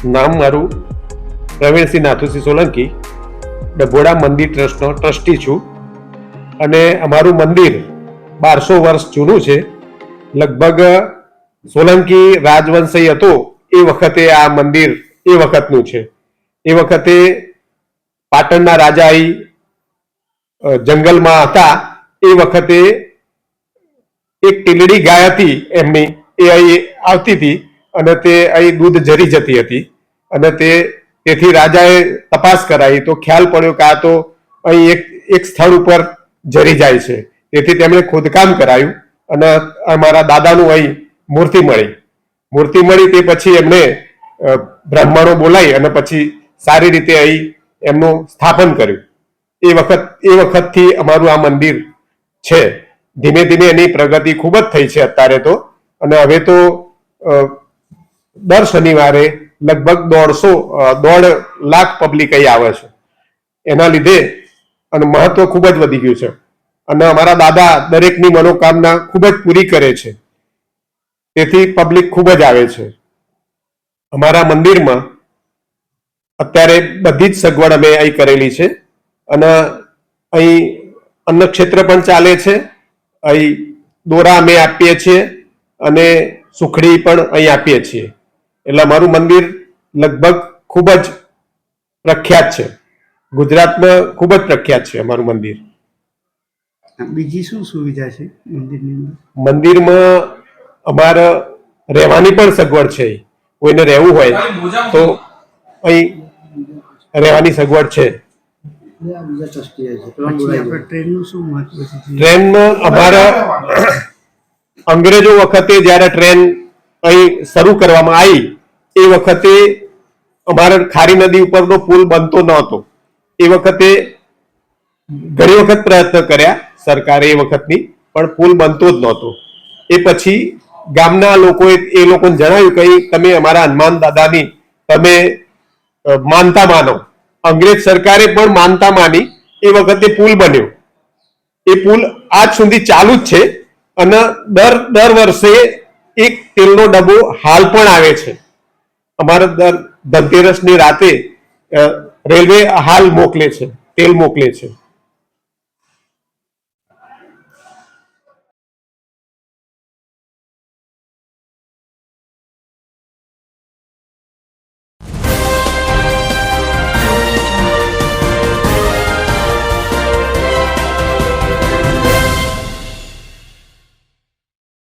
નામ મારું પ્રવીણસિંહ નાથુસિંહ સોલંકી, ડભોડા મંદિર ટ્રસ્ટનો ટ્રસ્ટી છું અને અમારું મંદિર 1200 વર્ષ જૂનું છે. લગભગ સોલંકી રાજવંશી હતો એ વખતે આ મંદિર એ વખતનું છે. એ વખતે પાટણના રાજા અહીં જંગલમાં હતા એ વખતે એક ટીલડી ગાય હતી એમની, એ અહીં આવતી હતી અને તે અહીં દૂધ ઝરી જતી હતી અને તેથી રાજાએ તપાસ કરાવી તો ખ્યાલ પડ્યો કે આ તો અહીં એક સ્થળ ઉપર ઝરી જાય છે. તેથી તેમણે ખોદકામ કરાયું અને અમારા દાદાનું અહીં મૂર્તિ મળી. તે પછી એમણે બ્રાહ્મણો બોલાવી અને પછી સારી રીતે અહીં એમનું સ્થાપન કર્યું. એ વખતથી અમારું આ મંદિર છે. ધીમે ધીમે એની પ્રગતિ ખૂબ જ થઈ છે અત્યારે તો, અને હવે તો દર શનિવારે લગભગ 1.5 લાખ પબ્લિક અહીં આવે છે. એના લીધે અને મહત્વ ખૂબ જ વધી ગયું છે અને અમારા દાદા દરેકની મનોકામના ખૂબ જ પૂરી કરે છે. તેથી પબ્લિક ખૂબ જ આવે છે. અમારા મંદિરમાં અત્યારે બધી જ સગવડ અમે અહીં કરેલી છે અને અહીં અન્નક્ષેત્ર પણ ચાલે છે. અહીં દોરા અમે આપીએ છીએ અને સુખડી પણ અહીં આપીએ છીએ. એટલે અમારું મંદિર લગભગ ખૂબ જ પ્રખ્યાત છે. ગુજરાતમાં ખૂબ જ પ્રખ્યાત છે અમારું મંદિર. બીજી શું સુવિધા છે મંદિરની અંદર? મંદિરમાં અમારે રહેવાની પણ સગવડ છે. કોઈને રહેવું હોય તો અહીં રહેવાની સગવડ છે. ટ્રેનનું શું મહત્વ છે? ટ્રેનમાં અમારા અંગ્રેજો વખતે જ્યારે ટ્રેન અહીં શરૂ કરવામાં આવી એ વખતે અમારા ખારી નદી ઉપરનો પુલ બનતો નહોતો. એ વખતે ઘણી વખત પ્રયત્ન કર્યા સરકારે એ વખતની, પણ પુલ બનતો જ નહોતો. એ પછી ગામના લોકોએ એ લોકોને જણાવ્યું કે તમે અમારા હનુમાન દાદાની તમે માનતા માનો. અંગ્રેજ સરકારે પણ માનતા માની. એ વખતે પુલ બન્યો. એ પુલ આજ સુધી ચાલુ જ છે અને દર વર્ષે એક તેલનો ડબ્બો હાલ પણ આવે છે. અમારા ધનતેરસની રાતે રેલવે હાલ મોકલે છે, તેલ મોકલે છે.